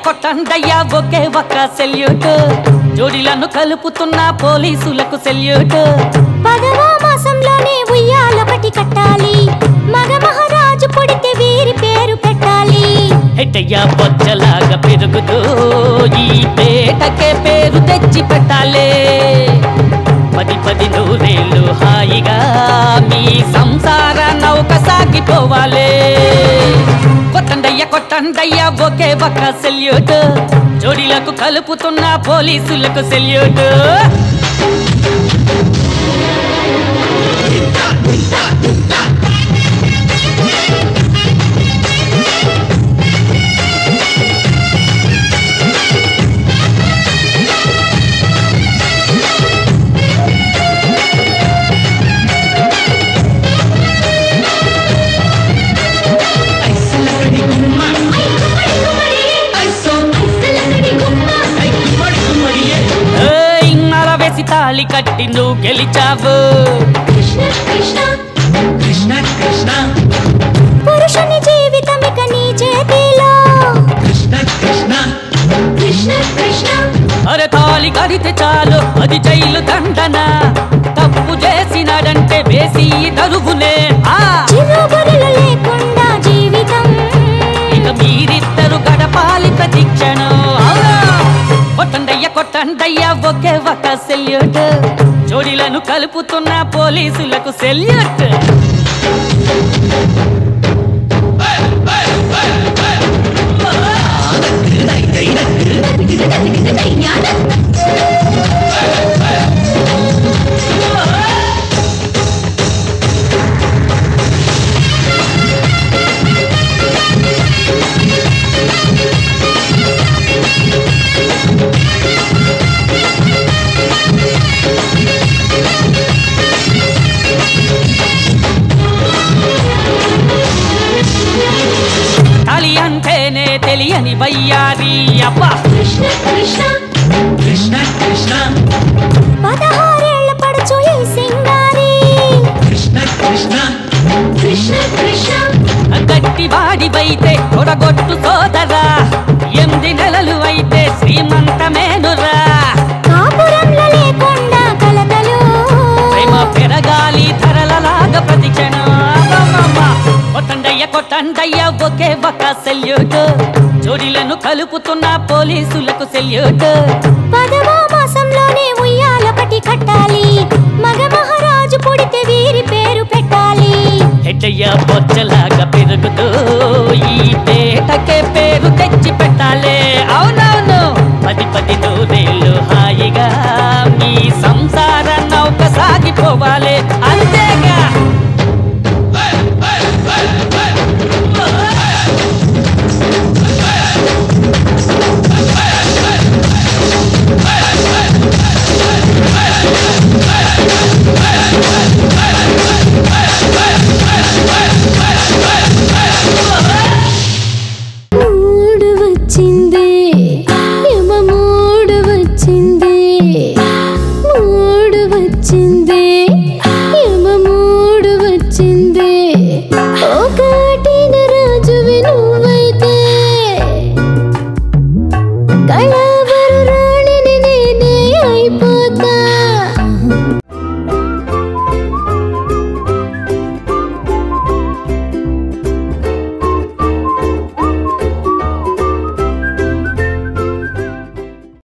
కొట్టండయ్యా ఒకే ఒక్క సెల్యూట్ జోడీలను కలుపుతున్న పోలీసులకు సెల్యూట్ 10వ మాసంలోనే ఉయ్యాలపటి కట్టాలి మగ మహారాజు పుడితే వీరి పేరు పెట్టాలి హెట్టయ్యా బొచ్చలాగా పెరుగుతూ ఈ పేటకే పేరు తెచ్చి పెట్టాలి 10 నూరేళ్ళు హాయిగా మీ సంసార నౌక సాగిపోవాలి కొట్టండయ్యా ఒకే ఒక్క సెల్యూట్ జోడీలకు కలుపుతున్న పోలీసులకు సెల్యూట్ తాళి కట్టి నువ్వు గెలిచావు పురుషుని జీవితం ఇక నీ చేతిలో అరే తాళి కడితే చాలు అది జైలు దండన తప్పు చేసినాడంటే వేసి తరుగునే లేకుండా జీవితం ఇక మీరిద్దరు గడపాలి ప్రతి క్షణం కొట్టండయ్యా ఒకే ఒక్క సెల్యూట్ జోడీలను కలుపుతున్న పోలీసులకు సెల్యూట్ అంటేనే తెలియని వయ్యారి అబ్బా 16 ఏళ్ల పడుచు ఈ సింగారి గట్టి వాడివైతే కొడగొట్టు సోదరా 8 నెలలు అయితే శ్రీమంతమేనురా కాపురంలో లేకుండా కలతలు ప్రేమ పెరగాలి ధరలలాగా ప్రతి క్షణం కొట్టండయ్యా ఒకే ఒక్క సెల్యూట్ జోడీలను కలుపుతున్న పోలీసులకు సెల్యూట్ 10వ మాసంలోనే ఉయ్యాలపటి కట్టాలి మగ మహారాజు పుడితే వీరి పేరు పెట్టాలి హెట్టయ్యా బొచ్చలాగా పెరుగుతూ ఈ పేటకే పేరు తెచ్చి పెట్టాలి అవునవును 10 నూరేళ్ళు హాయిగా మీ సంసార నౌక సాగిపోవాలి అంతేగా Kala